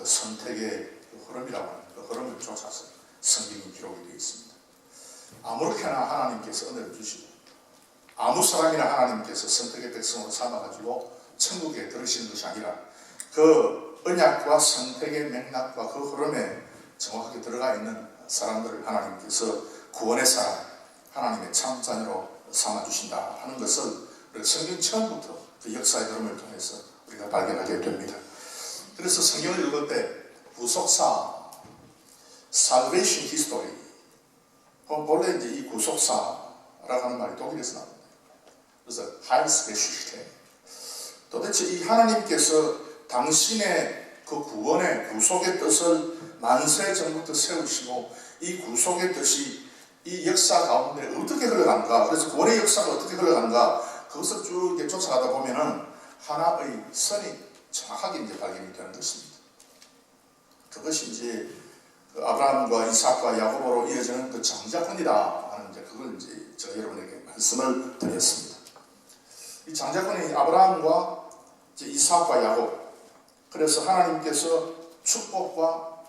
그 선택의 그 흐름이라고 하는 그 흐름을 쫓아서 성경이 기록이 되어 있습니다. 아무렇게나 하나님께서 은혜를 주시고 아무 사람이나 하나님께서 선택의 백성으로 삼아가지고 천국에 들으시는 것이 아니라 그 언약과 선택의 맥락과 그 흐름에 정확하게 들어가 있는 사람들을 하나님께서 구원의 사람, 하나님의 참자녀로 삼아주신다 하는 것을 성경 처음부터 그 역사의 흐름을 통해서 우리가 발견하게 됩니다. 그래서 성경을 읽을 때 구속사, salvation history, 본래 이제 이 구속사라고 하는 말이 독일에서 나옵니다. 그래서 Heilsgeschichte. 도대체 이 하나님께서 당신의 그 구원의 구속의 뜻을 만세 전부터 세우시고 이 구속의 뜻이 이 역사 가운데 어떻게 흘러간가, 그래서 구원의 역사가 어떻게 흘러간가, 그것을 쭉 이렇게 쫓아가다 보면은 하나의 선이 정확하게 이제 발견이 되는 것입니다. 그것이 이제 그 아브라함과 이삭과 야곱으로 이어지는 그 장자권이다 하는 이제 그걸 이제 제가 여러분에게 말씀을 드렸습니다. 이 장자권이 아브라함과 이제 이삭과 야곱, 그래서 하나님께서 축복과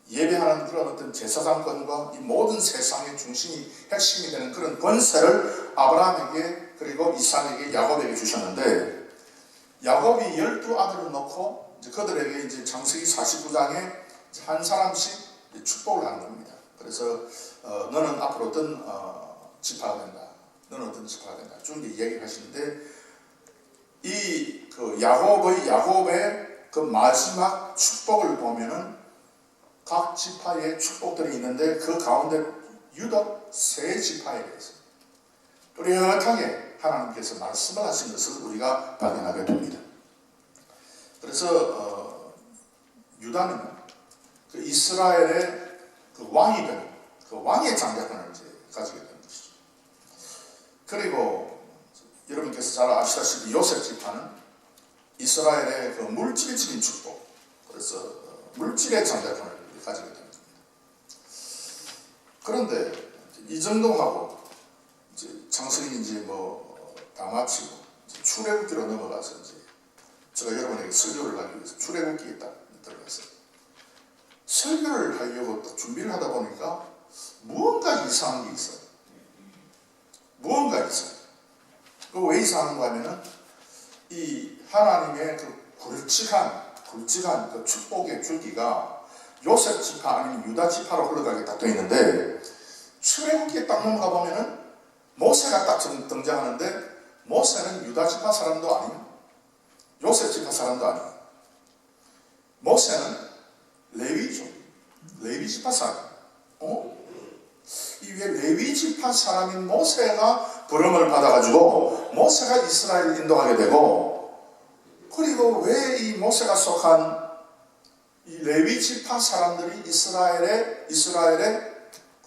예배하는 그런 어떤 제사장권과 이 모든 세상의 중심이 핵심이 되는 그런 권세를 아브라함에게 그리고 이삭에게 야곱에게 주셨는데, 야곱이 12아들을 놓고 이제 그들에게 이제 창세기 49장에 한 사람씩 축복을 하는 겁니다. 그래서 너는 앞으로 어떤 지파가 된다, 너는 어떤 지파가 된다 쭉 이야기를 하시는데, 이 그 야곱의 그 마지막 축복을 보면은 각 지파의 축복들이 있는데 그 가운데 유독 세 지파에 대해서 뚜렷하게 하나님께서 말씀을 하신 것을 우리가 발견하게 됩니다. 그래서 유다는 그 이스라엘의 그 왕이 되는 그 왕의 장자권을 이제 가지게 되는 것이죠. 그리고 여러분께서 잘 아시다시피 요셉 지파는 이스라엘의 그 물질적인 축복, 그래서 물질의 장자권을 가지게 됩니다. 그런데 이 정도 하고 이제 창세기 이제 뭐 다 마치고 출애굽기로 넘어가서 이제 제가 여러분에게 설교를 하기 위해서 출애굽기에 딱 들어갔어요. 설교를 하려고 딱 준비를 하다 보니까 무언가 이상한 게 있어요. 무언가 있어요. 그 왜 이상한가 하면은 이 하나님의 그 굵직한 그 축복의 줄기가 요셉 지파 아니면 유다 지파로 흘러가게 딱 되어 있는데, 출애굽기에 딱 넘어가 보면은 모세가 딱 등장하는데, 모세는 유다 지파 사람도 아니고 요셉 지파 사람도 아니고 모세는 레위죠. 레위 지파 사람. 이 왜 레위 지파 사람인 모세가 부름을 받아가지고 모세가 이스라엘을 인도하게 되고, 그리고 왜 이 모세가 속한 이 레위 지파 사람들이 이스라엘의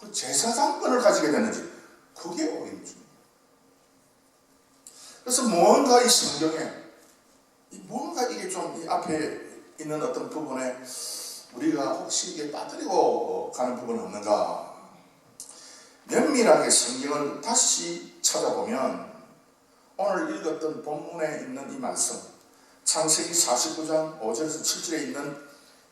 그 제사장권을 가지게 되는지, 그게 어림입니다. 그래서 뭔가 이 성경에 뭔가 이게 좀 이 앞에 있는 어떤 부분에 우리가 혹시 이게 빠뜨리고 가는 부분은 없는가? 면밀하게 성경을 다시 찾아보면 오늘 읽었던 본문에 있는 이 말씀, 창세기 49장 5절에서 7절에 있는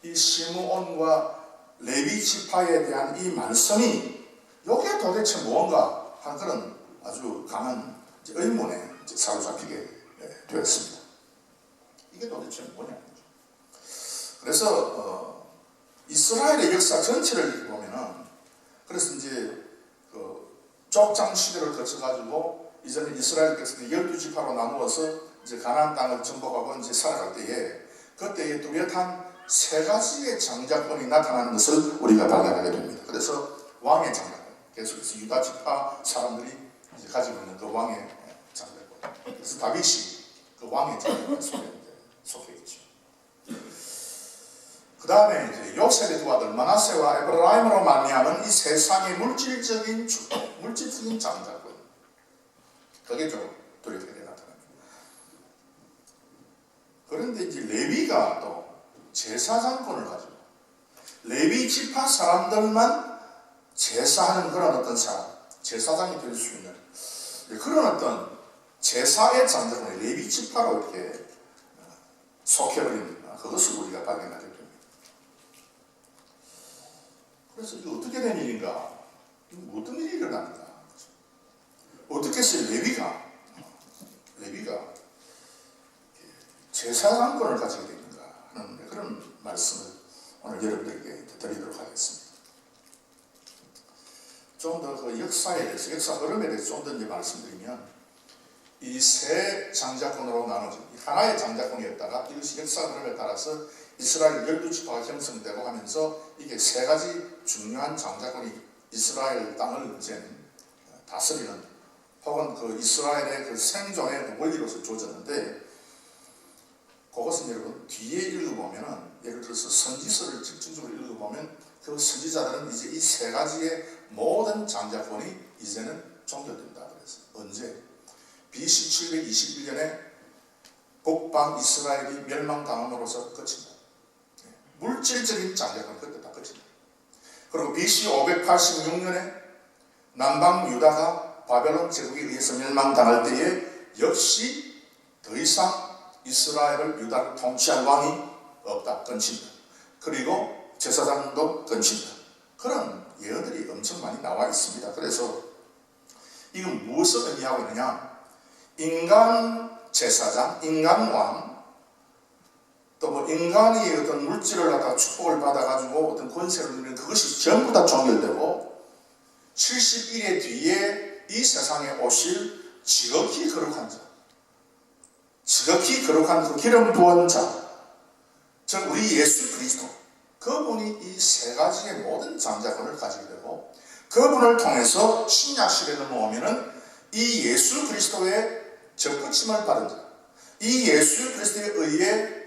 이 시므온과 레위 지파에 대한 이 말씀이 이게 도대체 무언가 하는 그런 아주 강한 의문에 사로잡히게 되었습니다. 이게 도대체 뭐냐? 그래서 이스라엘의 역사 전체를 보면은, 그래서 이제 그 족장 시대를 거쳐가지고 이제는 이스라엘께서 12지파로 나누어서 이제 가나안 땅을 정복하고 이제 살아갈 때에, 그때에 뚜렷한 세 가지의 장자권이 나타나는 것을 우리가 발견하게 됩니다. 그래서 왕의 장자권, 계속해서 유다 지파 사람들이 이제 가지고 있는 그 왕의 장자권, 그래서 다윗이 그 왕의 장자권 속해 있죠. 그 다음에 이제 요셉의 두 아들 므낫세와 에브라임으로 말미암은 이 세상의 물질적인 축복, 물질적인 장자권, 그게 좀 뚜렷하게 나타납니다. 그런데 이제 레위가 또 제사장권을 가지고 레위 지파 사람들만 제사하는 그런 어떤 사람, 제사장이 될 수 있는 그런 어떤 제사의 장자권을 레위 지파로 이렇게 속해버립니다. 그것을 우리가 발견하게 됩니다. 그래서 이거 어떻게 된 일인가? 이거 어떤 일이 일어납니까? 어떻게 해서 레위가 제사장권을 가지게 되는가 하는 그런 말씀을 오늘 여러분들에게 드리도록 하겠습니다. 좀 더 그 역사에 대해서, 역사 흐름에 대해서 좀 더 이제 말씀드리면, 이 세 장자권으로 나눠진 하나의 장자권이었다가 이것이 역사 흐름에 따라서 이스라엘 12지파가 형성되고 하면서 이게 세 가지 중요한 장자권이 이스라엘 땅을 이제는 다스리는, 혹은 그 이스라엘의 그 생존의 원리로서 주어졌는데, 그것은 여러분 뒤에 읽어보면은, 예를 들어서 선지서를 집중적으로 읽어보면 그 선지자들은 이제 이 세 가지의 모든 장자권이 이제는 종결된다 그래서 언제? BC 721년에 북방 이스라엘이 멸망당함으로써 끝입니다. 물질적인 장자권 그때 다 끝입니다. 그리고 BC 586년에 남방 유다가 바벨론 제국에 의해서 멸망당할 때에 역시 더 이상 이스라엘을 유다를 통치할 왕이 없다. 끝입니다. 그리고 제사장도 끝입니다. 그런 예언들이 엄청 많이 나와 있습니다. 그래서 이건 무엇을 의미하고 있느냐? 인간 제사장, 인간 왕, 또 뭐 인간이 어떤 물질을 갖다가 축복을 받아가지고 어떤 권세를 누리는 그것이 전부 다 종결되고 71회 뒤에 이 세상에 오실 지극히 거룩한 자, 지극히 거룩한 그 기름 부은 자, 즉 우리 예수 그리스도, 그분이 이 세 가지의 모든 장자권을 가지게 되고, 그분을 통해서 신약시대에 넘어오면은 이 예수 그리스도의 접붙임을 받은 자, 이 예수 그리스도의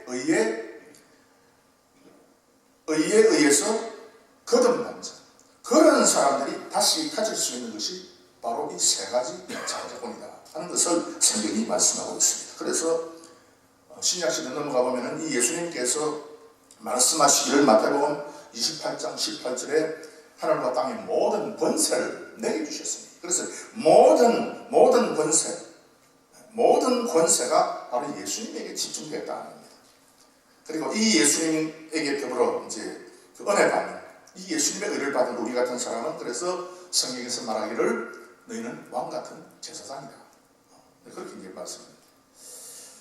의해서 거듭난 자, 그런 사람들이 다시 가질 수 있는 것이 바로 이 세 가지 장자권이다 하는 것을 성경이 말씀하고 있습니다. 그래서 신약시대 넘어가 보면은 이 예수님께서 말씀하시기를 마태복음 28장 18절에 하늘과 땅의 모든 권세를 내게 주셨습니다. 그래서 모든 권세가 바로 예수님에게 집중됐다는 겁니다. 그리고 이 예수님에게 더불어 이제 그 은혜 받는, 이 예수님의 의를 받은 우리 같은 사람은, 그래서 성경에서 말하기를 너희는 왕 같은 제사장이다. 그렇게 이제 말씀합니다.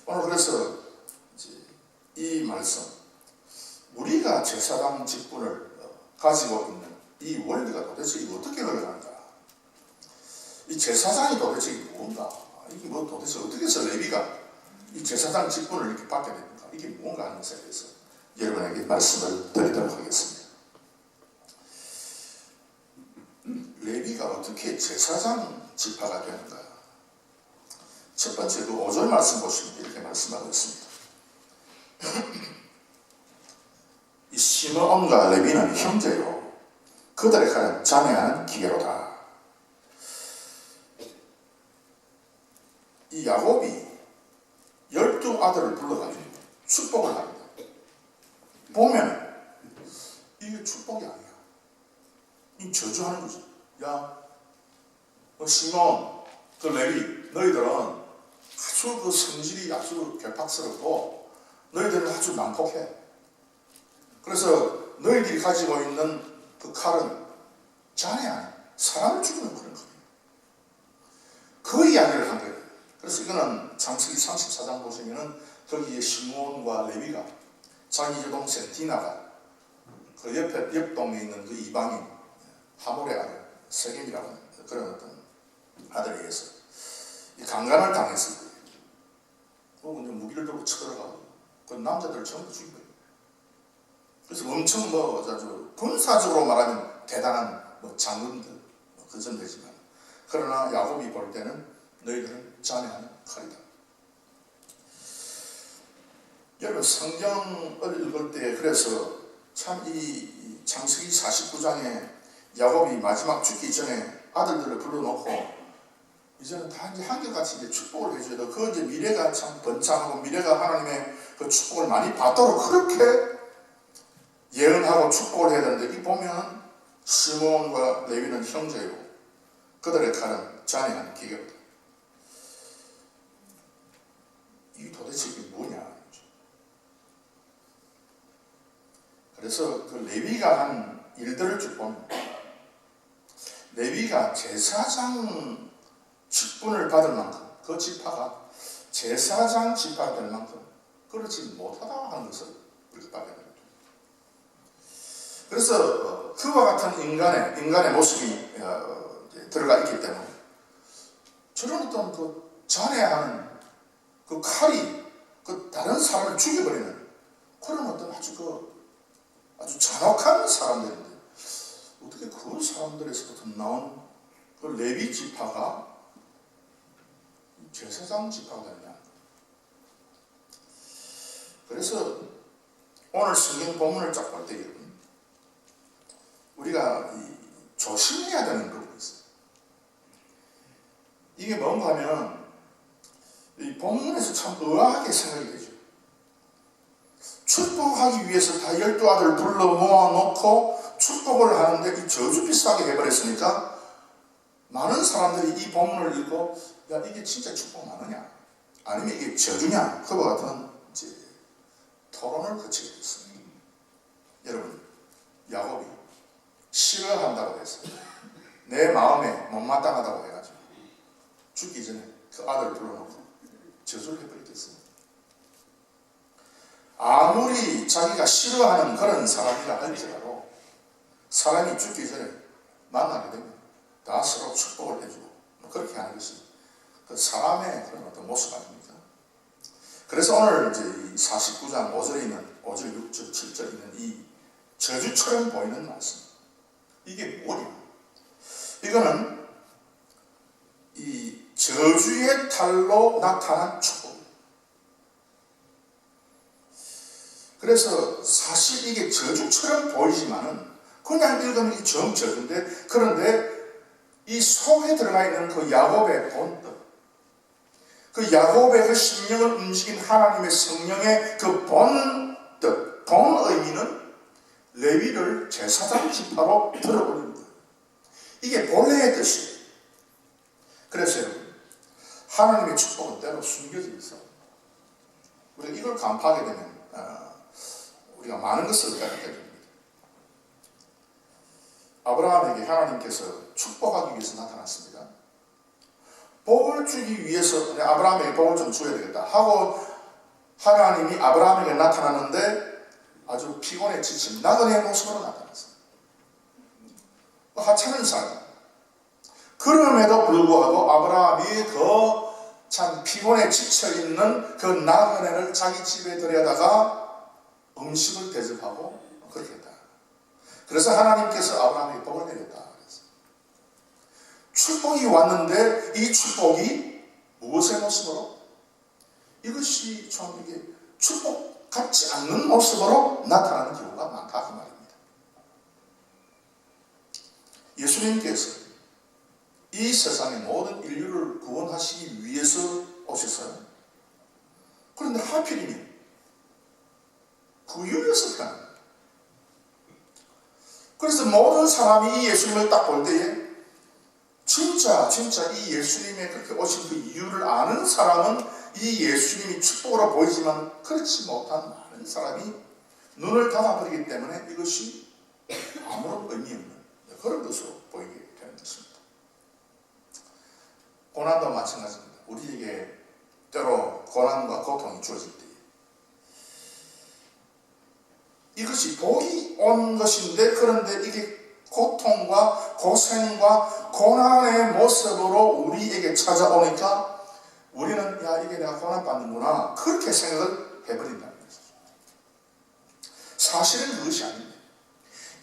오늘 그래서 이제 이 말씀, 우리가 제사장 직분을 가지고 있는 이 원리가 도대체 이거 어떻게 흘러가는가? 이 제사장이 도대체 뭔가? 이게 뭐 도대체 어떻게 해서 레위가 이 제사장 직분을 이렇게 받게 됩니까? 이게 뭔가 하는 것에 대해서 여러분에게 말씀을 드리도록 하겠습니다. 레위가 어떻게 제사장 지파가 되는가? 첫 번째 그 5절 말씀 보시면 이렇게 말씀하고 있습니다. 이 시므온과 레위는 형제요, 그들의 칼은 자매하는 기계로다. 이 야곱이 12아들을 불러가지고 축복을 합니다. 보면 이게 축복이 아니야. 이 저주하는 거지. 야, 시몬, 그 레위, 너희들은 아주 그 성질이 아주 괴팍스럽고 너희들은 아주 난폭해. 그래서 너희들이 가지고 있는 그 칼은 잔해 아니야. 사람을 죽이는 그런 칼이에요. 그 이야기를 한 거예요. 그래서 이거는 창세기 34장 보시면은 거기에 시므온과 레위가 자기 여동생 디나가 그 옆 동네에 있는 그 이방인 하몰의 아들 세겜이라는 그런 어떤 아들에 의해서 이 강간을 당했을 거예요. 그리고 이제 무기를 들고 쳐들어가고 그 남자들을 전부 죽인 거예요. 그래서 엄청 아주 군사적으로 말하면 대단한 장군들 그 정도지만, 그러나 야곱이 볼 때는 너희들은 자네하는 칼이다. 여러분 성경을 읽을 때 그래서 참 이 창세기 49장에 야곱이 마지막 죽기 전에 아들들을 불러놓고 이제는 다 이제 한결같이 이제 축복을 해줘야 돼. 그 이제 미래가 참 번창하고 미래가 하나님의 그 축복을 많이 받도록 그렇게 예언하고 축복을 해야 되는데, 이 보면 시므온과 레위는 형제요, 그들의 칼은 잔인한 기계로다. 이게 도대체 이게 뭐냐? 그래서 그 레위가 한 일들을 쭉 보면 레위가 제사장 직분을 받을 만큼 그 지파가 제사장 지파가 될 만큼 그렇지 못하다 하는 것을 우리가 봐야 됩니다. 그래서 그와 같은 인간의 모습이 들어가 있기 때문에 저런 어떤 그 잔해하는 그 칼이 그 다른 사람을 죽여버리는 그런 어떤 아주 잔혹한 사람들인데 어떻게 그 사람들에서부터 나온 그 레위 지파가 제사장 지파가 되느냐. 그래서 오늘 성경 본문을 쫙 볼 때 우리가 조심해야 되는 부분이 있어요. 이게 뭔가 하면 이 본문에서 참 의아하게 생각이 되죠. 축복하기 위해서 다 12아들 불러 모아놓고 축복을 하는데 이 저주 비슷하게 해버렸으니까 많은 사람들이 이 본문을 읽고 야 이게 진짜 축복 많으냐 아니면 이게 저주냐 그와 같은 이제 토론을 거치게 됐습니다. 여러분 야곱이 싫어한다고 했어요. 내 마음에 못마땅하다고 해가지고 죽기 전에 그 아들을 불러놓고 저주를 해버리겠어요. 아무리 자기가 싫어하는 그런 사람이라 할지라도 사람이 죽기 전에 만나게 되면 다 서로 축복을 해주고 그렇게 하는 것이 그 사람의 그런 어떤 모습 아닙니까? 그래서 오늘 이제 이 49장 5절에 있는 5절, 6절, 7절에 있는 이 저주처럼 보이는 말씀 이게 뭐냐? 이거는 이 저주의 탈로 나타난 축복. 그래서 사실 이게 저주처럼 보이지만은 그냥 읽으면 이 정저주인데 그런데 이 속에 들어가 있는 그 야곱의 본뜻, 그 야곱의 그 심령을 움직인 하나님의 성령의 그 본뜻, 본 의미는 레위를 제사장 지파로 들어올립니다. 이게 본래의 뜻이에요. 그래서 여러분, 하나님의 축복은 때로 숨겨져 있어. 우리가 이걸 간파하게 되면 우리가 많은 것을 깨닫게 됩니다. 아브라함에게 하나님께서 축복하기 위해서 나타났습니다. 복을 주기 위해서 아브라함에게 복을 좀 줘야 되겠다 하고 하나님이 아브라함에게 나타났는데 아주 피곤해 지친 나그네의 모습으로 나타났어요. 하찮은 사람. 그럼에도 불구하고 아브라함이 그 참 피곤해 지쳐있는 그 나그네를 자기 집에 들여다가 음식을 대접하고 그렇게 했다. 그래서 하나님께서 아브라함에게 복을 내렸다. 축복이 왔는데 이 축복이 무엇의 모습으로? 이것이 좀 이게 축복 같지 않는 모습으로 나타나는 경우가 많다 그 말입니다. 예수님께서 이 세상의 모든 인류를 구원하시기 위해서 오셨어요. 그런데 하필이면 구유에서 태어납니다. 그래서 모든 사람이 이 예수님을 딱 볼 때에 진짜 이 예수님의 그렇게 오신 그 이유를 아는 사람은 이 예수님이 축복으로 보이지만 그렇지 못한 많은 사람이 눈을 닫아버리기 때문에 이것이 아무런 의미 없는 그런 것으로 보이게 되는 것입니다. 고난도 마찬가지입니다. 우리에게 때로 고난과 고통이 주어질 때 이것이 복이 온 것인데 그런데 이게 고통과 고생과 고난의 모습으로 우리에게 찾아오니까 우리는 야 이게 내가 고난받는구나 그렇게 생각을 해버린다는 거죠. 사실은 그것이 아닙니다.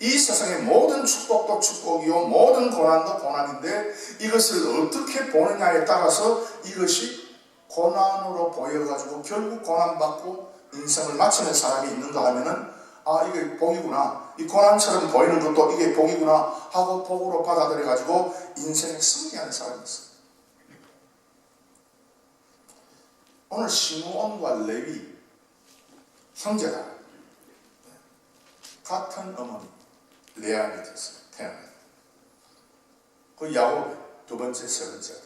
이 세상의 모든 축복도 축복이요 모든 고난도 고난인데 이것을 어떻게 보느냐에 따라서 이것이 고난으로 보여가지고 결국 고난받고 인생을 마치는 사람이 있는가 하면은 아 이게 복이구나 이 고난처럼 보이는 것도 이게 복이구나 하고 복으로 받아들여가지고 인생에 승리하는 사람이 있어요. 오늘 시므온과 레위 형제가 같은 어머니 레아 밑에서 태어나요. 그 야곱의 두 번째, 세 번째 아들.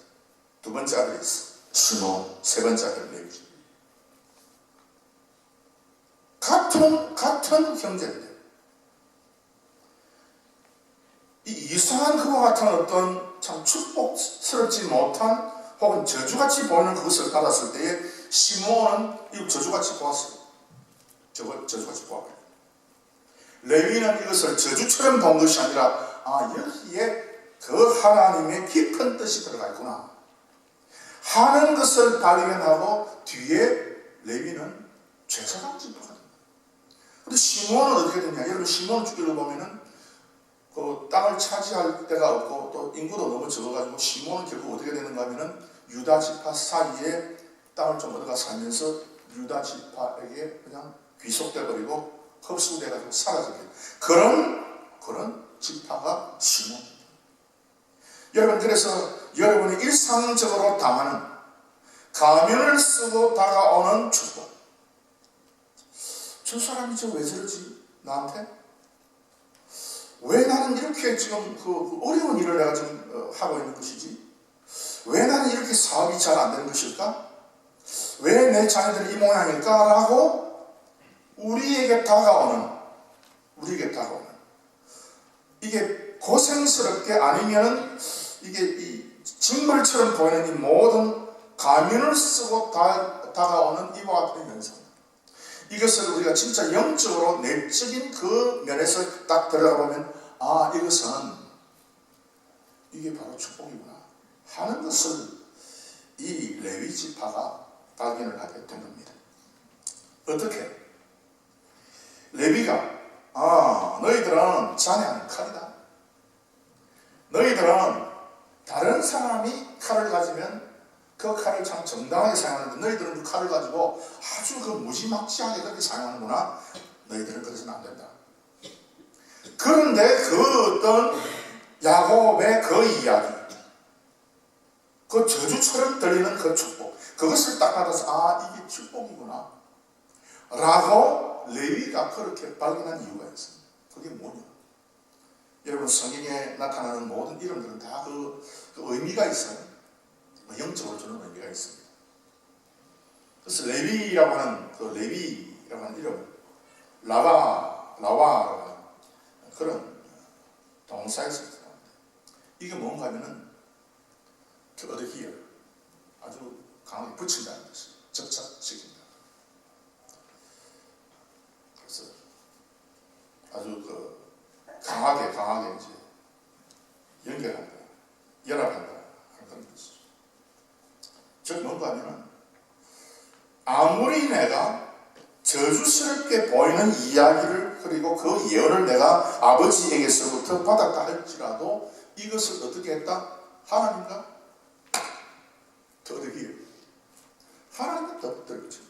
두 번째 아들이 있어. 시므온, 세 번째 아들 레위. 같은 형제인데 이상한 그와 같은 어떤 참 축복스럽지 못한 혹은 저주같이 보이는 그것을 받았을 때에 시므온은 이걸 저주같이 보았어요. 저주같이 보았거든요. 레위는 이것을 저주처럼 본 것이 아니라 여기에 그 하나님의 깊은 뜻이 들어가 있구나 하는 것을 발견하고 뒤에 레위는 죄사강 집도가 됩니다. 근데 시므온은 어떻게 됐냐? 여러분 시므온 주기를 보면은 그 땅을 차지할 데가 없고 또 인구도 너무 적어가지고 시므온은 결국 어떻게 되는가 하면은 유다 지파 사이에 땅을 좀 얻어가 살면서 유다 지파에게 그냥 귀속돼 버리고 흡수돼가지고 사라지게 그런 지파가 시므온. 여러분 그래서 여러분이 일상적으로 당하는 가면을 쓰고 다가오는 축복. 저 사람이 왜 저러지 나한테? 왜 나는 이렇게 지금 그 어려운 일을 내가 지금 하고 있는 것이지? 왜 나는 이렇게 사업이 잘 안 되는 것일까? 왜 내 자녀들이 이 모양일까? 라고 우리에게 다가오는 이게 고생스럽게 아니면은 이게 이 징벌처럼 보이는 이 모든 가면을 쓰고 다가오는 이와 같은 현상. 이것을 우리가 진짜 영적으로 내적인 그 면에서 딱 들어가 보면 이것은 이게 바로 축복이구나 하는 것을 이 레위 지파가 발견을 하게 된 겁니다. 어떻게? 레위가 너희들은 잔해하는 칼이다. 너희들은 다른 사람이 칼을 가지면 그 칼을 참 정당하게 사용하는데 너희들은 그 칼을 가지고 아주 그 무지막지하게 그렇게 사용하는구나. 너희들은 그래서는 안 된다. 그런데 그 어떤 야곱의 그 이야기, 그 저주처럼 들리는 그 축복, 그것을 딱 받아서 이게 축복이구나 라고 레위가 그렇게 발견한 이유가 있습니다. 그게 뭐냐? 여러분 성경에 나타나는 모든 이름들은 다 그 의미가 있어요. 영적으로 주는 의미가 있습니다. 그래서 레위라고 하는 이름, 라와라고 하는 그런 동사에서 나옵니다. 이게 뭔가 하면은 to adhere, 아주 강하게 붙인다는 뜻이에요. 접착시킨다. 그래서 아주 강하게 이제 연결한다, 연합한다 하는 그런 뜻이죠. 즉 뭔가 하면은 아무리 내가 저주스럽게 보이는 이야기를 그리고 그 예언을 내가 아버지에게서부터 받았다 할지라도 이것을 어떻게 했다? 하나님과 더더기요. 하나님과 더더기죠.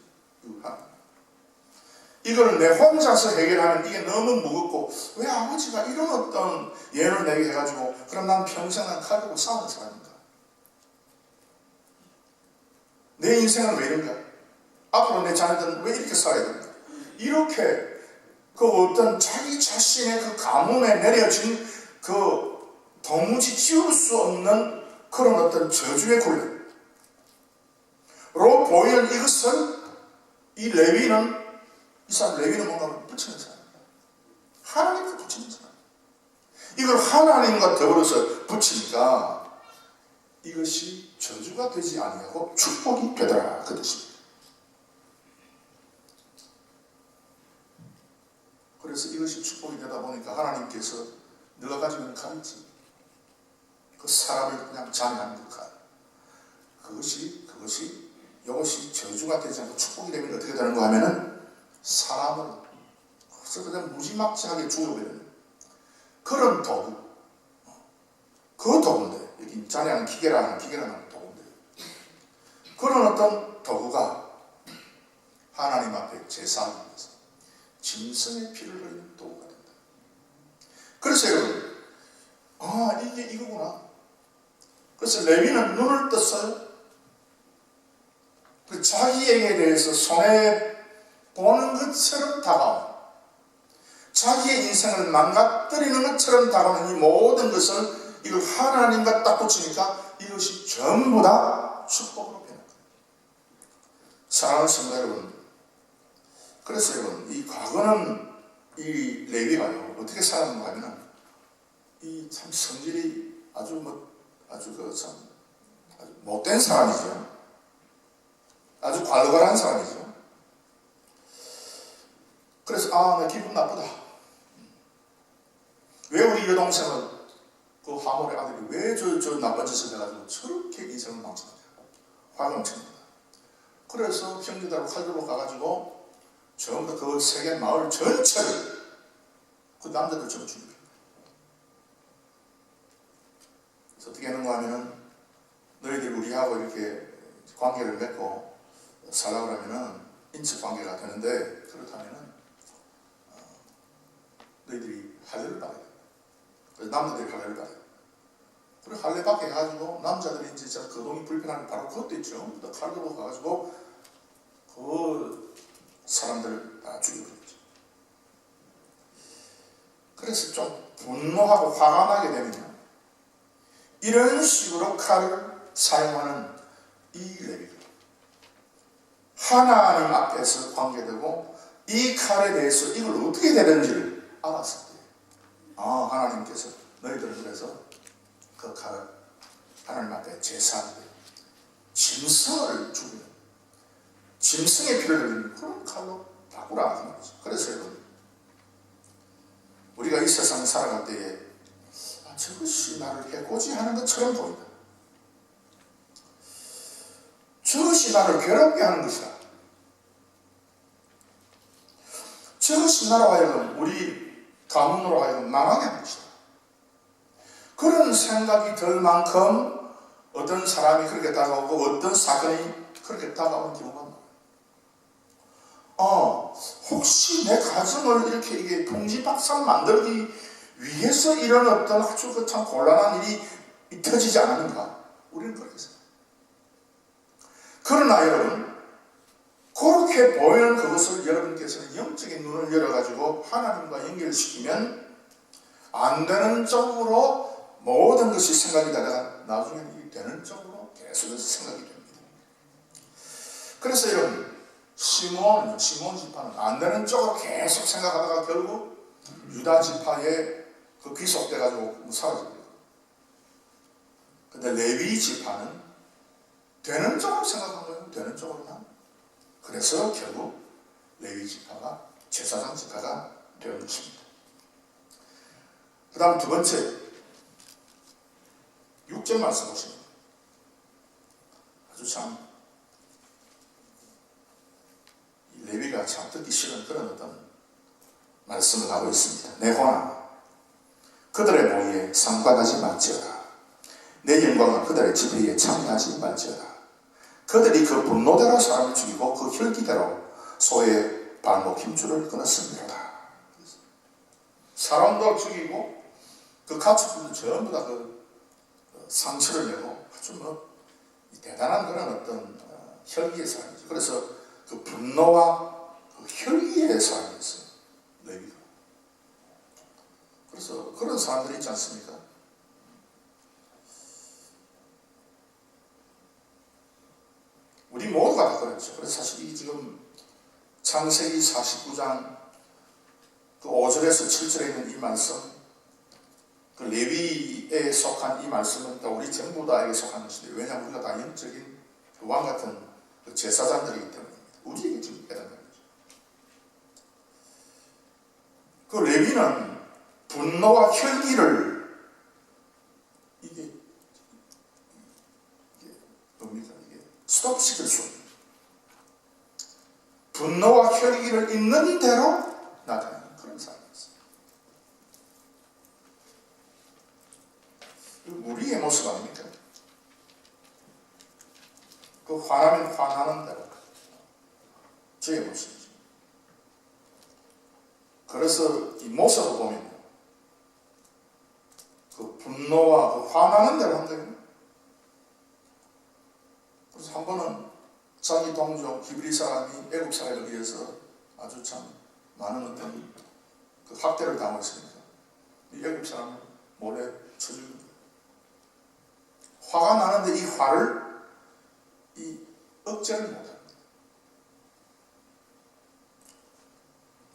이걸 내 혼자서 해결하면 이게 너무 무겁고 왜 아버지가 이런 어떤 예언을 내게 해가지고 그럼 난 평생 가지고 싸우는 사람인가? 내 인생은 왜 이런가? 앞으로 내 자녀들은 왜 이렇게 살아야 됩니까? 이렇게 그 어떤 자기 자신의 그 가문에 내려진 그 도무지 지울 수 없는 그런 어떤 저주의 굴레로 보이는 이것을 이 레위는 뭔가 붙이는 사람입니다. 하나님과 붙이는 사람. 이걸 하나님과 더불어서 붙이니까 이것이 저주가 되지 아니하고 축복이 되더라 그 뜻입니다. 그래서 이것이 축복이 되다 보니까 하나님께서 너가 가지고 있는 칼 있지, 그 사람을 그냥 잔해하는 그 칼, 이것이 저주가 되지 않고 축복이 되면 어떻게 되는가 하면은 사람을 그냥 무지막지하게 죽여버리는 그런 도구, 그 도구인데, 여기 잔해하는 기계라는 도구인데, 그런 어떤 도구가 하나님 앞에 제사하기 위해서 짐승의 피를 흘리는 도구가 된다. 그래서 여러분, 이게 이거구나. 그래서 레위는 눈을 떴어요. 그 자기에게 대해서 손해보는 것처럼 다가오는, 자기의 인생을 망가뜨리는 것처럼 다가오는 이 모든 것을 이걸 하나님과 딱 붙이니까 이것이 전부 다 축복으로 변한 거예요. 사랑하는 성도 여러분, 그래서 여러분 이 과거는 이 레위가요 어떻게 살았는가 하면 이 참 성질이 아주 못된 사람이죠. 아주 괄괄한 사람이죠. 그래서 나 기분 나쁘다. 왜 우리 여동생은 그 하모의 아들이 왜 저 나쁜 짓을 해가지고 저렇게 인생을 망쳤냐. 화가 엄청 납니다. 그래서 형제들하고 칼 들고 가가지고 전부 다 그 세계 마을 전체를 그 남자들 전부 죽입니다. 그래서 어떻게 하는가 하면은 너희들 우리하고 이렇게 관계를 맺고 살라고 하면은 인척 관계가 되는데 그렇다면은 너희들이 할례를 받아야 돼. 그래서 남자들이 할례를 받아야 돼. 그리고 할례 받게 해가지고 남자들이 이제 거동이 불편하면 바로 그것도 있죠. 칼 들고 가가지고 그 사람들을 다 죽여버렸죠. 그래서 좀 분노하고 화가 나게 되면 이런 식으로 칼을 사용하는 이 레위가 하나님 앞에서 관계되고 이 칼에 대해서 이걸 어떻게 되는지를 알았을 때 하나님께서 너희들은 그래서 그 칼을 하나님 앞에 제사하는데 짐승을 죽이는 짐승의 피를 흘리는 그런 칼로 바꾸라 하는 거죠. 그래서 여러분 우리가 이 세상에 살아갈 때에 저것이 나를 해코지하는 것처럼 보인다. 저것이 나를 괴롭게 하는 것이다. 저것이 나로 하여금 우리 가문으로 하여금 망하게 하는 것이다. 그런 생각이 들 만큼 어떤 사람이 그렇게 다가오고 어떤 사건이 그렇게 다가오는 경우가 많아요. 혹시 내 가정을 이렇게 이게 풍지박산 만들기 위해서 이런 어떤 아주 참 곤란한 일이 터지지 않았는가? 우리는 그렇게 생각해요. 그러나 여러분, 그렇게 보이는 그것을 여러분께서는 영적인 눈을 열어가지고 하나님과 연결시키면 안 되는 쪽으로 모든 것이 생각이 되다가 나중에는 이 되는 쪽으로 계속해서 생각이 됩니다. 그래서 여러분, 시몬 지파는 안 되는 쪽으로 계속 생각하다가 결국 유다 지파에 그 귀속돼가지고 사라집니다. 근데 레위 지파는 되는 쪽으로 생각한 거예요. 되는 쪽으로만. 그래서 결국 레위 지파가 제사장 지파가 되는 것입니다. 그 다음 두 번째 6절 말씀 보시면 아주 참 레위가 참 듣기 싫은 그런 어떤 말씀을 하고 있습니다. 내 혼아 그들의 모의에 상관하지 말지어다. 내 영광은 그들의 집회에 참여하지 말지어다. 그들이 그 분노대로 사람을 죽이고 그 혈기대로 소의 발목 힘줄을 끊었습니다. 사람도 죽이고 그 가축들도 전부 다 그 상처를 내고 아주 대단한 그런 어떤 혈기의 사람이죠. 그래서 그 분노와 그 혈기의 사람이었어요. 레위가. 그래서 그런 사람들이 있지 않습니까? 우리 모두가 다 그렇죠. 그래서 사실 이 지금 창세기 49장 그 5절에서 7절에 있는 이 말씀, 그 레위에 속한 이 말씀은 또 우리 전부 다에게 속한 것인데, 왜냐하면 우리가 다 영적인 그 왕 같은 그 제사장들이기 때문입니다. 우리에게 지금 해당되는 거죠. 그 레위는 분노와 혈기를 이게 뭡니까? 이게 스톱시킬 수 없는 분노와 혈기를 있는 대로 나타내는 그런 사람이었어요. 우리의 모습 아닙니까? 그 화나면 화나는 대로 저의 모습이죠. 그래서 이 모습을 보면 그 분노와 그 화나는 대로 한 거예요. 그래서 한 번은 자기 동족 히브리 사람이 애굽 사람에 의해서 아주 참 많은 어떤 그 학대를 당하고 있습니다. 이 애굽 사람을 몰래 쳐주는 거예요. 화가 나는데 이 화를 억제를 못합니다.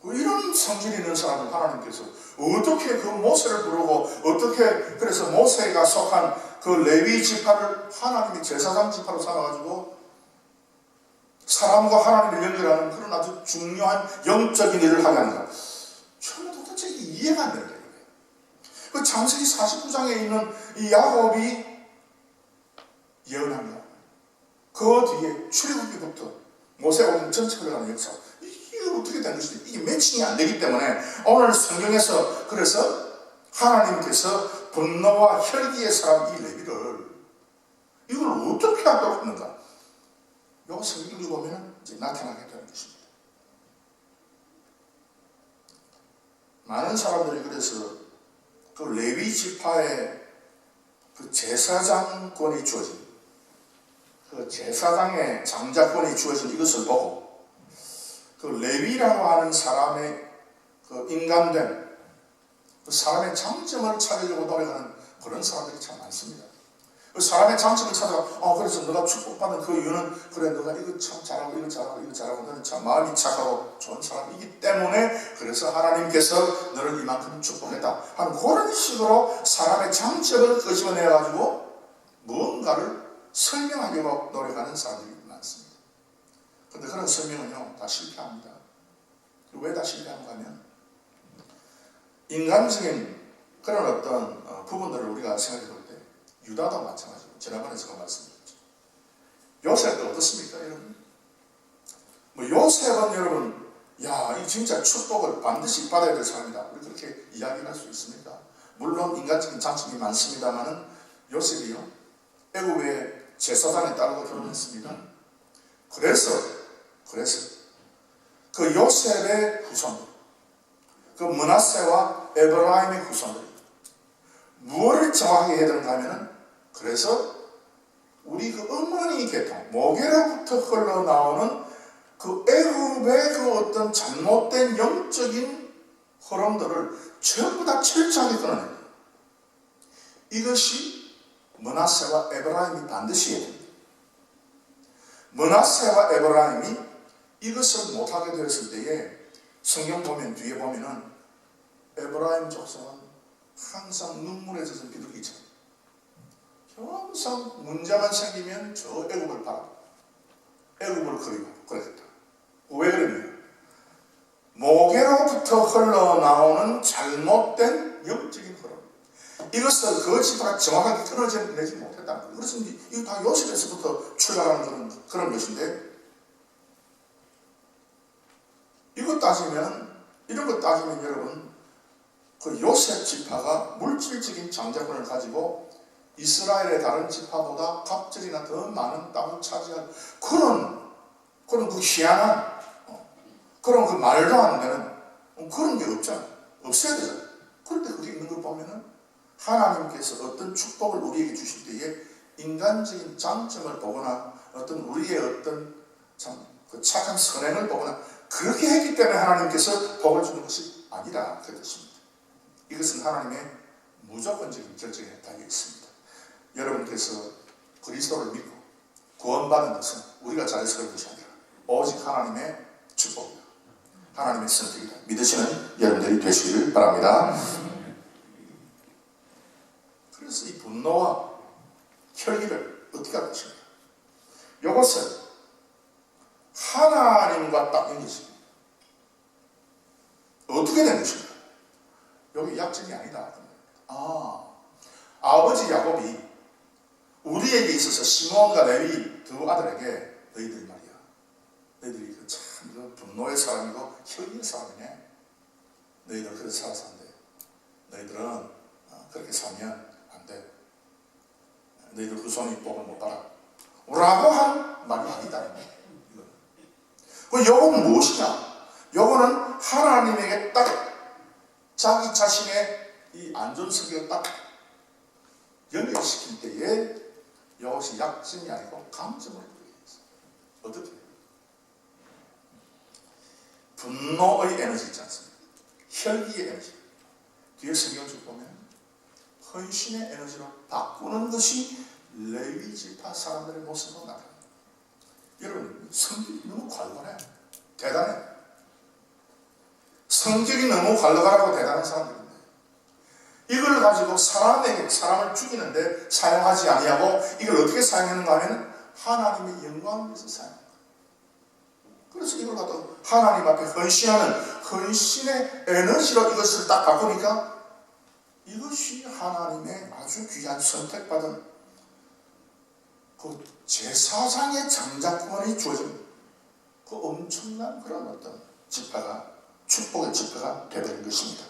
이런 성질이 있는 사람을 하나님께서 어떻게 그 모세를 부르고 어떻게 그래서 모세가 속한 그 레위 지파를 하나님이 제사장 지파로 삼아가지고 사람과 하나님을 연결하는 그런 아주 중요한 영적인 일을 하게 하는가. 저는 도대체 이해가 안 되는 거예요. 그 창세기 49장에 있는 이 야곱이 예언합니다. 그 뒤에 출애굽기부터 모세가 오는 전체 흘러가는 역사. 이게 어떻게 된 것인지 이게 매칭이 안 되기 때문에 오늘 성경에서 그래서 하나님께서 분노와 혈기의 사람 이 레위를 이걸 어떻게 하도록 하는가. 요 성경을 보면 이제 나타나게 되는 것입니다. 많은 사람들이 그래서 그 레위 지파의 그 제사장권이 주어진 그 제사장의 장자권이 주어진 이것을 보고 그 레위라고 하는 사람의 그 인간된 그 사람의 장점을 찾으려고 노력하는 그런 사람들이 참 많습니다. 그 사람의 장점을 찾아가 그래서 너가 축복받는 그 이유는 그래 너가 이거 참 잘하고 이거 잘하고 이거 잘하고 너는 참 마음이 착하고 좋은 사람이기 때문에 그래서 하나님께서 너를 이만큼 축복했다 하는 그런 식으로 사람의 장점을 끄집어내가지고 무언가를 설명하려고 노력하는 사람들이 많습니다. 그런데 그런 설명은요 다 실패합니다. 왜 다 실패한가 하면 인간적인 그런 어떤 부분들을 우리가 생각해 볼 때 유다도 마찬가지고 지난번에 제가 말씀드렸죠. 요셉도 어떻습니까 여러분? 요셉은 여러분 이 진짜 축복을 반드시 받아야 될 사람이다. 우리 그렇게 이야기할 수 있습니다. 물론 인간적인 장점이 많습니다만은 요셉이요 애굽의 제사장에 따르고 결혼했습니다. 그래서 그 요셉의 후손들 그 므낫세와 에브라임의 후손들이 무엇을 정확하게 해야 되는가 하면은 그래서 우리 그 어머니 계통 모계로부터 흘러나오는 그 애굽의 그 어떤 잘못된 영적인 흐름들을 전부 다 철저하게 끊어내요. 이것이 므낫세와 에브라임이 반드시 해야 됩니다. 므낫세와 에브라임이 이것을 못하게 되었을 때에 성경 보면 뒤에 보면은 에브라임 족속은 항상 눈물에 젖은 비둘기처럼 항상 문제만 생기면 저 애굽을 바라보고 애굽을 그리워하고 그랬다. 왜 그러냐? 모계로부터 흘러나오는 잘못된 영적인 흐름 이것을 그 지파가 정확하게 끊어내지 못했다는 거예요. 그래서 이거 다 요셉에서부터 출발하는 그런 것인데 이런 것 따지면 여러분 그 요셉 지파가 물질적인 장자권을 가지고 이스라엘의 다른 지파보다 갑절이나 더 많은 땅을 차지할 그런 그 희한한 그런 그 말도 안 되는 그런 게 없잖아. 없어야 되잖아. 그런데 그게 있는 걸 보면은 하나님께서 어떤 축복을 우리에게 주실 때에 인간적인 장점을 보거나 어떤 우리의 어떤 참 그 착한 선행을 보거나 그렇게 했기 때문에 하나님께서 복을 주는 것이 아니라 그 뜻입니다. 이것은 하나님의 무조건적인 결정에 달려 있습니다. 여러분께서 그리스도를 믿고 구원받은 것은 우리가 잘해서 그런 것이 아니라 오직 하나님의 축복이다. 하나님의 선택이다. 믿으시는 여러분들이 되시기를 바랍니다. 그래서 이 분노와 혈기를 어떻게 할 것인가? 이것은 하나님과 딱 연결시킵니다. 어떻게 된 것인가? 여기 약점이 아니다. 아버지 야곱이 우리에게 있어서 시몬과 레위 두 아들에게 너희들 말이야. 너희들이 참 분노의 사람이고 혈기의 사람이네. 너희들 그렇게 살아서 안 돼. 너희들은 그렇게 살면 안 돼. 너희들 후손이 복을 못 받아. 라고 한 말이 아니다. 요거는 무엇이냐? 요거는 하나님에게 딱 자기 자신의 이 안전성격을 딱 연결시킬 때에 이것이 약점이 아니고 강점을 보여줍니다. 어떻게? 분노의 에너지 있지 않습니까? 혈기의 에너지. 뒤에 성경을 보면 헌신의 에너지로 바꾸는 것이 레위 지파 사람들의 모습으로 나타납니다. 여러분 성경이 너무 관건해. 대단해. 성격이 너무 갈라가라고 대단한 사람들인데 이걸 가지고 사람을 죽이는데 사용하지 아니하고 이걸 어떻게 사용했는가 하면 하나님의 영광을 위해서 사용한 거예요. 그래서 이걸 갖다가 하나님 앞에 헌신하는 헌신의 에너지로 이것을 딱 바꾸니까 이것이 하나님의 아주 귀한 선택받은 그 제사장의 장자권이 주어진 그 엄청난 그런 어떤 지파가 축복의 지파가 되어버린 것입니다.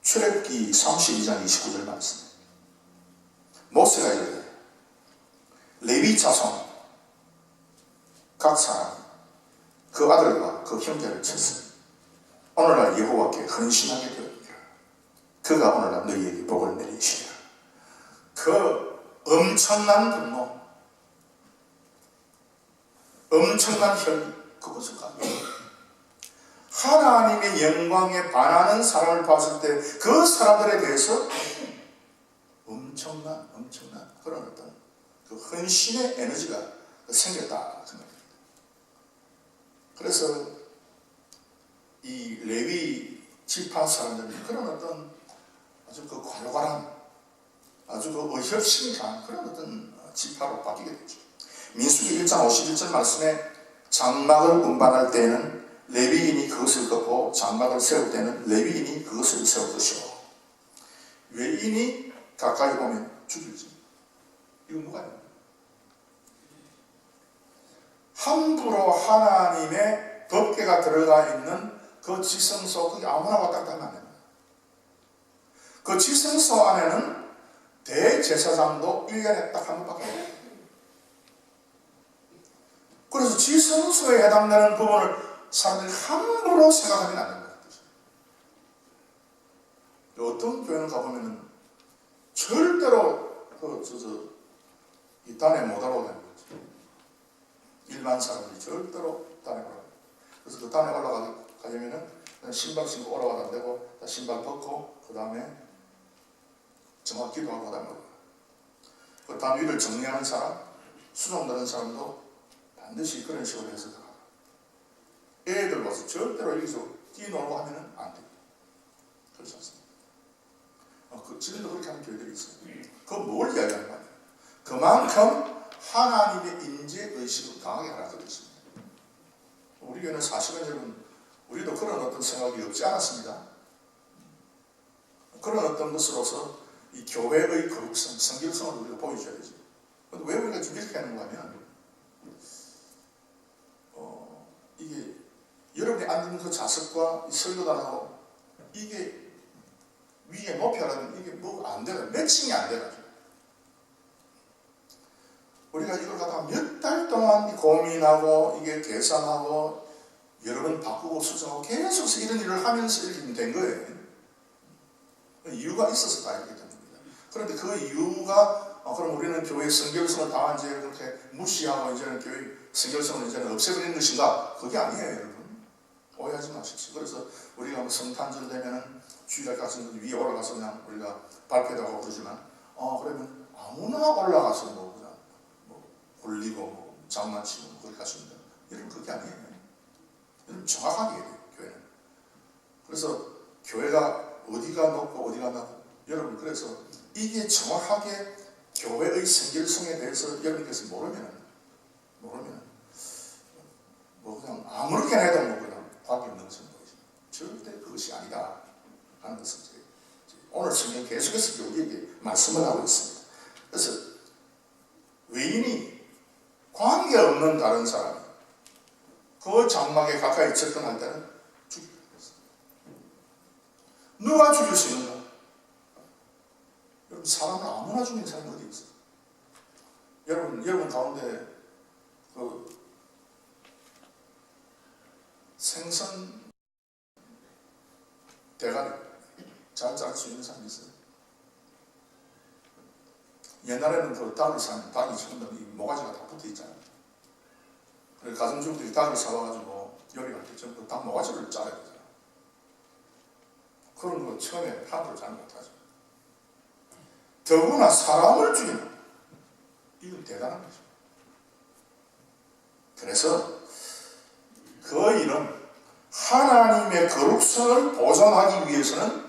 출애굽기 32장 29절 말씀. 모세가 이르되 레위 자손 각 사람 그 아들과 그 형제를 쳤으니 오늘날 여호와께 헌신하게 되었느니라. 그가 오늘날 너희에게 복을 내리시리라. 그 엄청난 분노, 엄청난 혈기, 그것을 가지고 하나님의 영광에 반하는 사람을 봤을 때 그 사람들에 대해서 엄청난 그런 어떤 그 헌신의 에너지가 생겼다 그 말입니다. 그래서 이 레위 지파 사람들이 그런 어떤 아주 그 괄괄한 아주 그 의협심이 강한 그런 어떤 지파로 바뀌게 되죠. 민수기 1장 51절 말씀에 장막을 운반할 때에는 레위인이 그것을 걷고 장막을 세울 때는 레위인이 그것을 세울 것이고 외인이 가까이 오면 죽일지. 이건 뭐가 있나요? 함부로 하나님의 법궤가 들어가 있는 그 지성소, 그게 아무나 왔다 갔다 하면 안 됩니다. 그 지성소 안에는 대제사장도 1년에 딱 한 번밖에 안 돼요. 그래서 지성소에 해당되는 부분을 사람들이 함부로 생각하면 안 된다는 거죠. 어떤 교회는 가보면 절대로 이 단에 못 올라가는 거죠. 일반 사람들이 절대로 단에 올라가요. 그래서 그 단에 올라가려면 신발 신고 올라가도 안 되고 신발 벗고 그 다음에 정확히 기도하고 그 다음에 올라가요. 그 단 위를 정리하는 사람, 수종되는 사람도 반드시 그런 식으로 해서 가요. 애들 와서 절대로 여기서 뛰놀고 하면 안 돼요. 그렇지 않습니까? 지금도 그렇게 하는 교회들이 있어요. 그건 뭘 이야기하는 거예요? 그만큼 하나님의 인재의식을 강하게 하라고 했습니다. 우리 교회는 사실은 여러분, 우리도 그런 어떤 생각이 없지 않았습니다. 그런 어떤 것으로서 이 교회의 거룩성, 성결성을 우리가 보여줘야 되지. 근데 왜 우리가 좀 이렇게 하는 거냐면, 이게 여러분이 앉은 그 좌석과 이 설교단하고 이게 위에 높이 하려면 이게 뭐 안 돼요. 매칭이 안 돼가지고. 우리가 이걸 갖다가 몇 달 동안 고민하고 이게 계산하고 여러 번 바꾸고 수정하고 계속해서 이런 일을 하면서 이렇게 된 거예요. 이유가 있어서 다 이렇게 된 겁니다. 그런데 그 이유가 그럼 우리는 교회의 성결성을 다 이제 그렇게 무시하고 이제는 교회의 성결성을 이제는 없애버리는 것인가? 그게 아니에요, 여러분. 오해하지 마십시오. 그래서 우리가 뭐 성탄절 되면은 주일날 같은 것 위에 올라가서 그냥 우리가 발표도 하고 그러지만, 그러면 아무나 올라가서 뭐 그냥 뭐 굴리고 뭐 장난치고 뭐 그렇게 하시면 돼요. 이런 그게 아니에요. 이런 정확하게 해야 돼요, 교회는. 그래서 교회가 어디가 높고 어디가 낮고, 여러분 그래서 이게 정확하게 교회의 성결성에 대해서 여러분께서 모르면 뭐 그냥 아무렇게나 해도 뭐 그냥 관계 없는 것은 뭐지. 절대 그것이 아니다 하는 것을 오늘 성경 계속해서 우리에게 말씀을 하고 있습니다. 그래서 외인이 관계없는 다른 사람이 그 장막에 가까이 접근할 때는 죽이는 것입니다. 누가 죽일 수 있는가? 여러분 사람을 아무나 죽이는 사람이 어디 있어요? 여러분 가운데 그 생선 대가리 잘 자를 수 있는 사람이 있어요. 옛날에는 그 닭을 사면 닭이 지금 이 모가지가 다 붙어 있잖아요. 그래서 가정주부들이 닭을 사와가지고 요리할 때 전부 닭 모가지를 잘라야 되잖아요. 그런 거 처음에 함부로 잘 못하죠. 더구나 사람을 죽이는, 이건 대단한 거죠. 그래서 그 그 일은 하나님의 거룩성을 보존하기 위해서는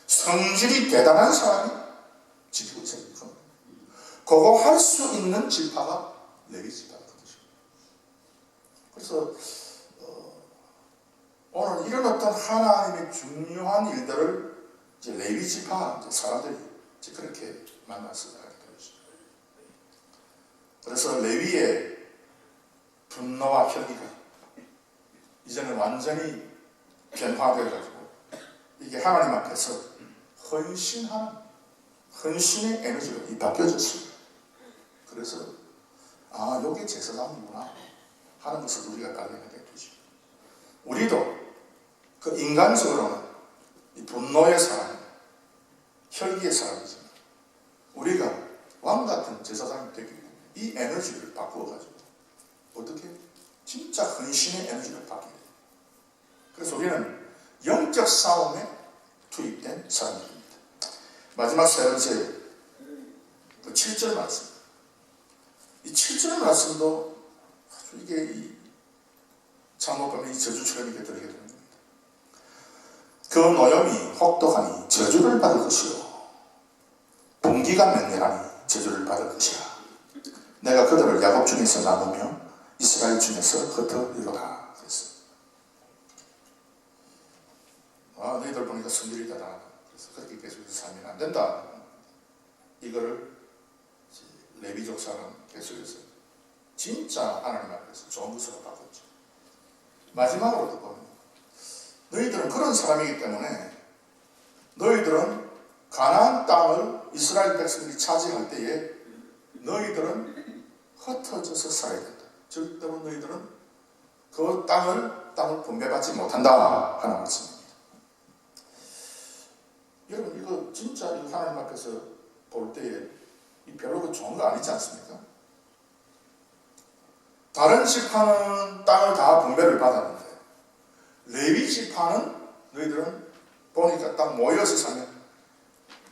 성질이 대단한 사람이 지키고 있어야 됩니다. 그거 할 수 있는 지파가 레위 지파다. 그래서 오늘 이런 어떤 하나님의 중요한 일들을 이제 레위 지파 사람들이 이제 그렇게 만나서 하게 되었습니다. 그래서 레위의 분노와 혈기가 이제는 완전히 변화되어가지고 이게 하나님 앞에서 헌신의 에너지로 바뀌어졌습니다. 그래서 요게 제사장이구나 하는 것을 우리가 발견하게 되죠. 우리도 그 인간적으로는 이 분노의 사람, 혈기의 사람이지만 우리가 왕같은 제사장이 되기 때문에 이 에너지를 바꾸어가지고 어떻게 진짜 헌신의 에너지를 바뀌게 돼요. 그래서 우리는 영적 싸움에 투입된 사람들입니다. 마지막 세 번째 그 7절 말씀. 이 7절 말씀도 아주 이게 이 장로감의 이 저주처럼 이렇게 들리게 되는 겁니다. 그 노염이 혹독하니 저주를 받을 것이요 분기가 맹렬하니 저주를 받을 것이라. 내가 그들을 야곱 중에서 나누며 이스라엘 중에서 흩어리로다. 그랬어요. 너희들 보니까 성질이 대단하다. 그래서 그렇게 계속해서 살면 안 된다. 이거를 레위족 사람 계속해서 진짜 하나님 앞에서 좋은 것으로 바꿨죠. 마지막으로도 보면 너희들은 그런 사람이기 때문에 너희들은 가나안 땅을 이스라엘 백성들이 차지할 때에 너희들은 흩어져서 살아야 된다. 절대로 너희들은 그 땅을 분배받지 못한다 하는 말씀입니다. 여러분 이거 진짜 이거 하나님 앞에서 볼 때에 별로 좋은 거 아니지 않습니까? 다른 지파는 땅을 다 분배를 받았는데 레위 지파는 너희들은 보니까 딱 모여서 살면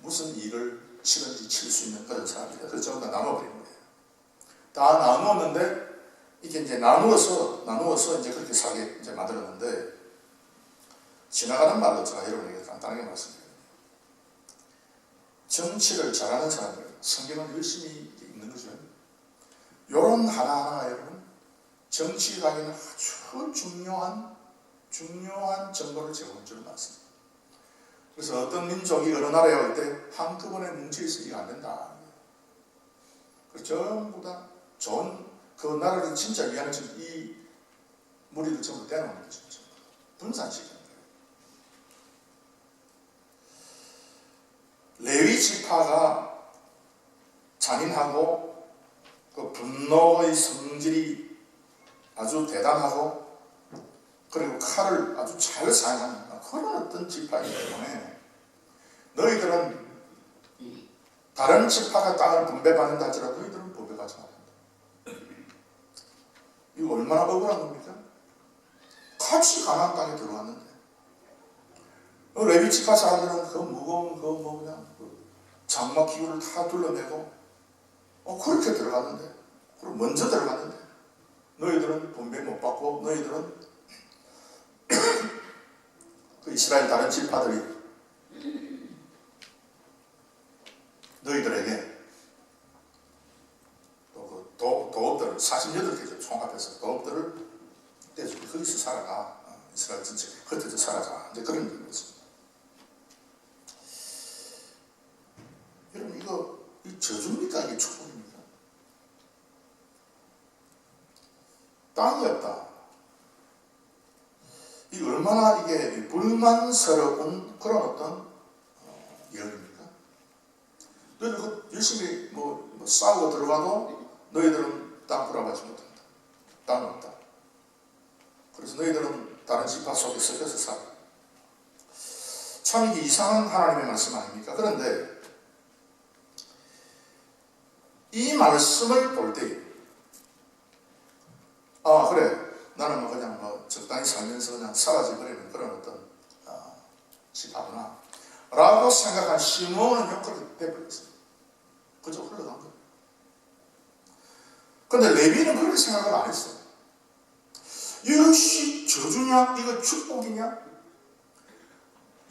무슨 일을 치든지 칠 수 있는 그런 사람이다. 그래서 전부 다 나눠버린 거예요. 다 나누었는데 이게 이제 나누어서 이제 그렇게 살게 이제 만들었는데 지나가는 말로 제가 여러분에게 간단하게 말씀드립니다. 정치를 잘하는 사람들, 성경을 열심히 읽는 거죠. 이런 하나하나가 여러분 정치 가기는 아주 중요한 정보를 제공할 줄 맞습니다. 그래서 어떤 민족이 어느 나라에 올 때 한꺼번에 뭉쳐있으니까 안 된다. 그래서 전부 다 좋은 그 나라를 진짜 위하는 이 무리를 전부 떼어놓는 거죠. 분산시키는 거예요. 레위 지파가 잔인하고 그 분노의 성질이 아주 대단하고 그리고 칼을 아주 잘 사용하는 그런 어떤 지파이기 때문에 너희들은 다른 지파가 땅을 분배받는다 할지라도 너희들은 분배받지 못한다. 이거 얼마나 억울한 겁니까? 같이 가나안 땅에 들어왔는데 레위 지파 사람들은 그 무거운 그냥 장막 기구를 다 둘러내고 그렇게 들어갔는데 그리고 먼저 들어갔는데 너희들은 분배 못 받고 너희들은 그 이스라엘 다른 지파들이 너희들에게 또 그 도읍들을 48개죠. 총합해서 도읍들을 떼주고 거기서 살아가. 이스라엘 전체 흩어져 살아가. 이제 그런 의미였습니다. 여러분 이거 이 저주입니까? 이게 축복입니까? 땅이 없다. 이 얼마나 이게 불만스러운 그런 어떤 일입니까? 너희들 열심히 싸우고 들어가도 너희들은 땅 돌아가지 못한다. 땅 없다. 그래서 너희들은 다른 지파 속에 섞여서 살아. 참 이게 이상한 하나님의 말씀 아닙니까? 그런데 이 말씀을 볼 때 그래 나는 그냥 적당히 살면서 그냥 사라져버리는 그런 어떤 지파구나 라고 생각한 시므온은 그렇게 돼버렸어요. 그저 흘러간 거예요. 근데 레위는 그렇게 생각을 안 했어요. 이것이 저주냐? 이거 축복이냐?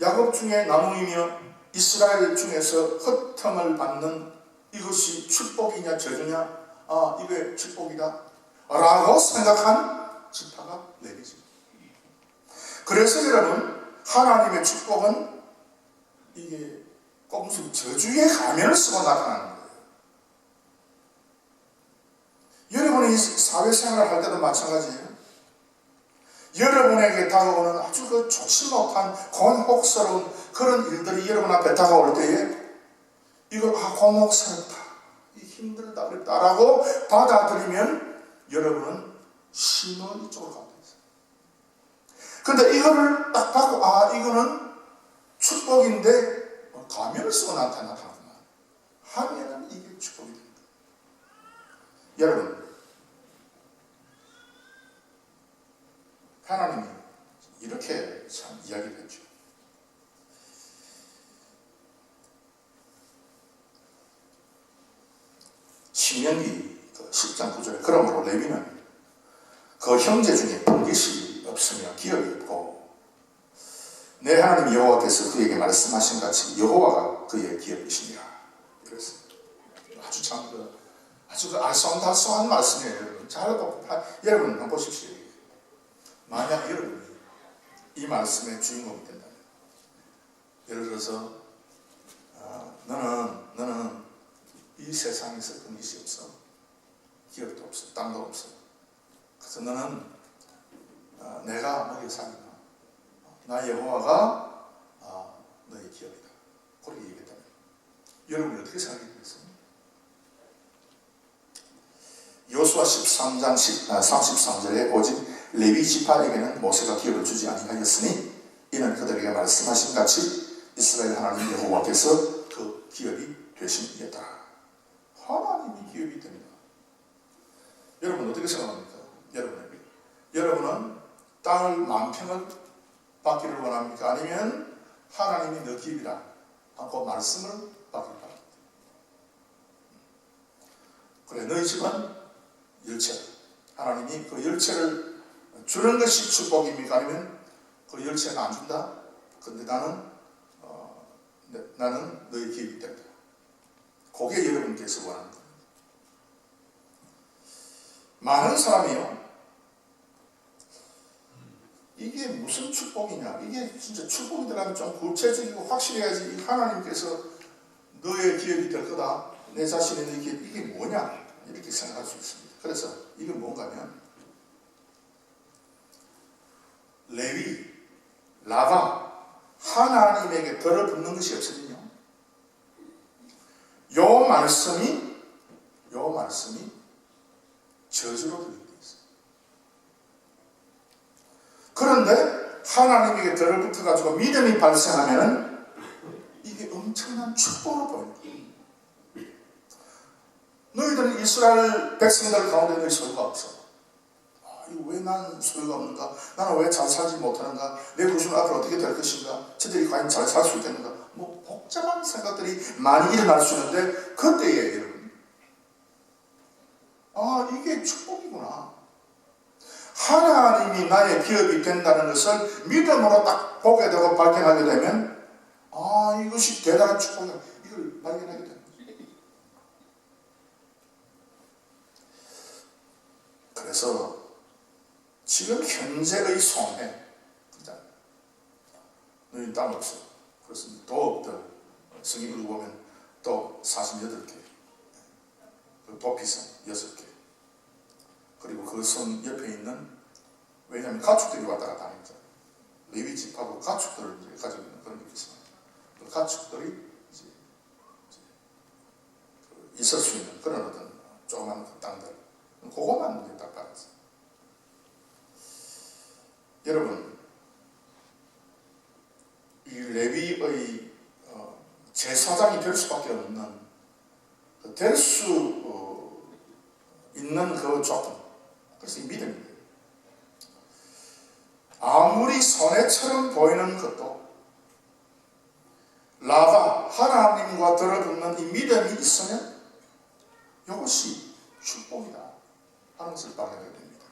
야곱 중에 나누이며 이스라엘 중에서 흩텀을 받는 이것이 축복이냐 저주냐? 아, 이게 축복이다 라고 생각한 지파가 레위지. 그래서 여러분, 하나님의 축복은 이게 꼭 무슨 저주의 가면을 쓰고 나타나는 거예요. 여러분이 사회생활을 할 때도 마찬가지예요. 여러분에게 다가오는 아주 그 좋지 못한 곤혹스러운 그런 일들이 여러분 앞에 다가올 때에 이걸 곤혹스럽다, 힘들다, 어렵다라고 받아들이면 여러분은 신은 이쪽으로 가면 되죠. 그런데 이거를 딱 받고 이거는 축복인데 가면을 쓰고 나타나구나 하면은 이게 축복이 됩니다. 여러분, 하나님이 이렇게 참 이야기를 했죠. 신명기 10장 9절에 그러므로 레위는 그 형제 중에 번깃이 없으며 기업이 없고 내 하나님 여호와께서 그에게 말씀하신 같이 여호와가 그의 기업이시니라. 그랬습니다. 아주 참 아주 알쏭달쏭한 말씀이에요. 여러분. 여러분 한번 보십시오. 만약 여러분이 이 말씀의 주인공이 된다면, 예를 들어서 너는 이 세상에서 번깃이 없어, 기업도 없어, 땅도 없어. 그래서 너는 내가 먹여 살리나, 나 여호와가 너의 기업이다. 그렇게 얘기했다면 여러분이 어떻게 생각하겠어요? 여호수아 13장 33절에 오직 레위 지파에게는 모세가 기업을 주지 아니하였으니 이는 그들에게 말씀하신 같이 이스라엘 하나님 여호와께서 그 기업이 되심이었다. 하나님이 기업이 됩니다. 여러분 어떻게 생각합니까? 여러분은 땅을 만평을 받기를 원합니까? 아니면 하나님이 너 기업이라 하고 말씀을 받기를 바랍니다. 그래, 너희 집은 열채, 하나님이 그 열채를 주는 것이 축복입니까? 아니면 그 열쇠는 안 준다? 근데 나는 너의 기업이 된다. 그게 여러분께서 원하는 겁니다. 많은 사람이요, 이게 무슨 축복이냐, 이게 진짜 축복이더라면 좀 구체적이고 확실해야지. 하나님께서 너의 기업이 될 거다, 내 자신의 너의 기업, 이게 뭐냐 이렇게 생각할 수 있습니다. 그래서 이게 뭔가 하면 레위, 라바, 하나님에게 들어붙는 것이 없으면요, 요 말씀이 저주로 들리게 되어 있어요. 그런데 하나님에게 들어붙어가지고 믿음이 발생하면 이게 엄청난 축복으로 보입니다. 너희들은 이스라엘 백성들 가운데 너희 소유가 없어. 왜 난 소유가 없는가? 나는 왜 잘 살지 못하는가? 내 구주는 앞으로 어떻게 될 것인가? 저들이 과연 잘 살 수 있겠는가? 뭐 복잡한 생각들이 많이 일어날 수 있는데, 그때에 여러분, 이게 축복이구나. 하나님이 나의 기업이 된다는 것을 믿음으로 딱 보게 되고 발견하게 되면, 이것이 대단한 축복이야. 이걸 발견하게 됩니다. 그래서 지금 현재의 손해, 너희 땅 없어. 그래서 더욱더 성경을 보면 또 48개, 도피성 6개, 그리고 그 성 옆에 있는, 왜냐하면 가축들이 왔다 갔다 하니까 레위 지파도 가축들을 이제 가지고 있는 그런 게 있습니다. 그 가축들이 이제 있을 수 있는 그런 어떤 조그만 그 땅들, 그것만 이제 딱 받았어요. 여러분, 이 레위의 제사장이 될 수밖에 없는, 될 수 있는 그 조건, 그래서 이 믿음입니다. 아무리 손해처럼 보이는 것도 라바, 하나님과 들어붙는 이 믿음이 있으면 이것이 축복이다 하는 것을 발견하게 됩니다.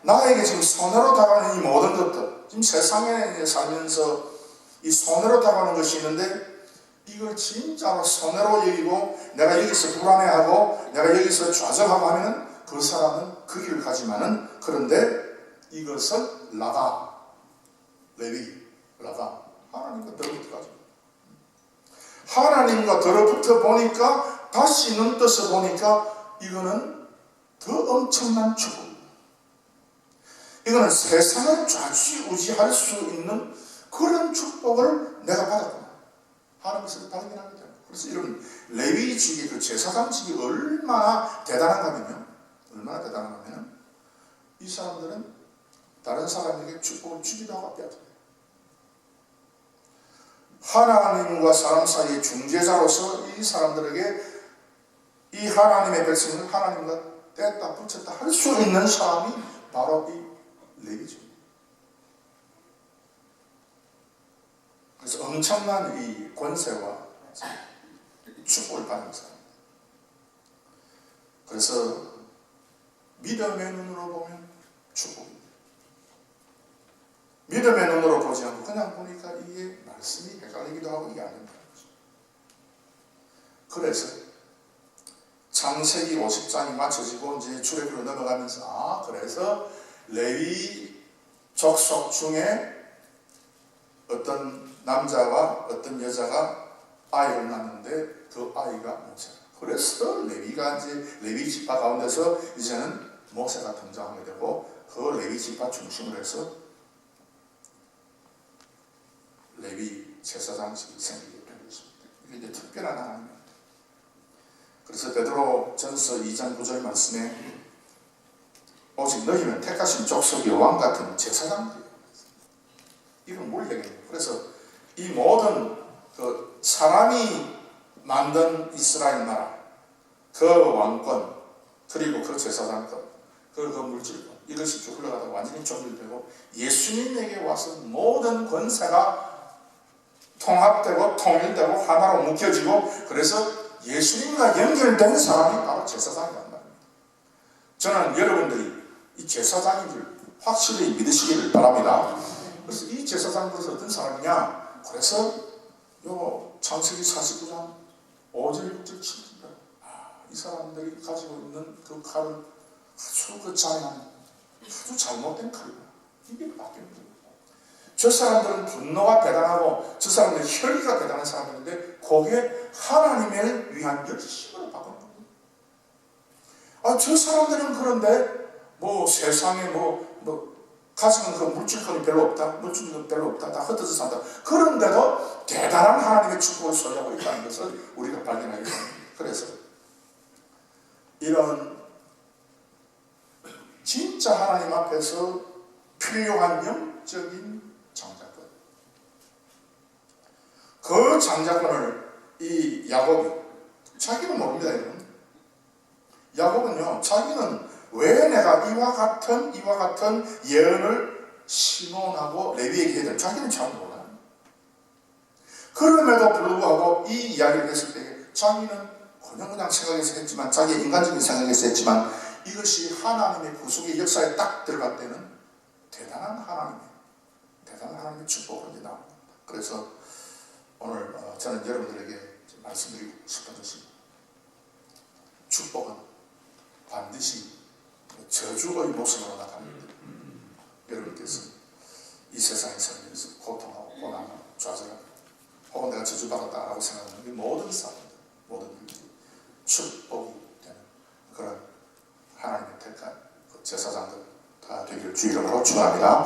나에게 지금 손해로 다가오는 이 모든 것들, 지금 세상에 살면서 이 손해로 다가오는 것이 있는데 이걸 진짜로 손해로 여기고 내가 여기서 불안해하고 내가 여기서 좌절하고 하면 그 사람은 그 길을 가지만은, 그런데 이것을 레위, 하나님과 들어붙어가지고 하나님과 들어붙어 보니까 다시 눈 떠서 보니까 이거는 더 엄청난 축복입니다. 이거는 세상을 좌지우지할 수 있는 그런 축복을 내가 받았구나 하는 것을 발견하게 됩니다. 그래서 이런 레위직의 그 제사장직이 얼마나 대단한가 하면 이 사람들은 다른 사람에게 축복을 주기도 하고 빼앗아요. 하나님과 사람 사이의 중재자로서 이 사람들에게 이 하나님의 백성을 하나님과 뗐다 붙였다 할 수 있는 사람이 바로 이 레위직입니다. 그래서 엄청난 이 권세와 축복을 받는 사람입니다. 그래서 믿음의 눈으로 보면 축복입니다. 믿음의 눈으로 보지 않고 그냥 보니까 이게 말씀이 헷갈리기도 하고 이게 안 된다는 거죠. 그래서 창세기 50장이 맞춰지고 이제 출애굽으로 넘어가면서 그래서 레위 족속 중에 어떤 남자와 어떤 여자가 아이를 낳는데 그 아이가 모세라. 그래서 레위가 이제 레위 지파 가운데서 이제는 모세가 등장하게 되고 그 레위 지파 중심으로 해서 레위 제사장직이 생기게 된 것입니다. 이게 이제 특별한 하나님입니다. 그래서 베드로 전서 2장 9절 말씀에 오직 너희는 택하신 족속의 왕 같은 제사장들이에요. 이건 뭘 얘기해요? 그래서 이 모든 그 사람이 만든 이스라엘 나라, 그 왕권, 그리고 그 제사장권, 그 물질권, 이것이 쭉 흘러가다가 완전히 종결되고 예수님에게 와서 모든 권세가 통합되고 통일되고 하나로 묶여지고 그래서 예수님과 연결된 사람이 바로 제사장이란 말입니다. 저는 여러분들이 이 제사장인 줄 확실히 믿으시기를 바랍니다. 그래서 이 제사장 그래서 어떤 사람이냐? 그래서 요 창세기 49장 5절 6절 7절 이 사람들이 가지고 있는 그 칼은 아주 그 잔인한 아주 잘못된 칼이구나. 이게 바뀝니다. 저 사람들은 분노가 대단하고 저 사람들은 혈기가 대단한 사람들인데 그게 하나님을 위한 열심으로 바꾼 겁니다. 저 사람들은 그런데 뭐 세상에 가지는 그 물질권이 별로 없다, 물질권이 별로 없다, 다 흩어져 산다. 그런데도 대단한 하나님의 축복을 소유하고 있다는 것을 우리가 발견하게 됩니다. 그래서 이런 진짜 하나님 앞에서 필요한 영적인 장자권, 그 장자권을 이 야곱이 자기는 모릅니다. 여러분. 야곱은요, 자기는 왜 내가 이와 같은 예언을 시몬하고 레위에게 해야 되나 자기는 잘 몰라요. 그럼에도 불구하고 이 이야기를 했을 때 자기는 그냥 생각해서 했지만, 자기의 인간적인 생각에서 했지만 이것이 하나님의 구속의 역사에 딱 들어갈 때는 대단한 하나님의 축복으로 이제 나옵니다. 그래서 오늘 저는 여러분들에게 말씀드리고 싶은 것이 축복은 반드시 저주의 모습으로 나타납니다. 여러분께서 이 세상에 살면서 고통하고 고난하고 좌절하고 혹은 내가 저주받았다라고 생각하는 이 모든 사람들, 모든 일들이 축복이 되는 그런 하나님의 택한 제사장들 다 되기를 주 이름으로 축원합니다.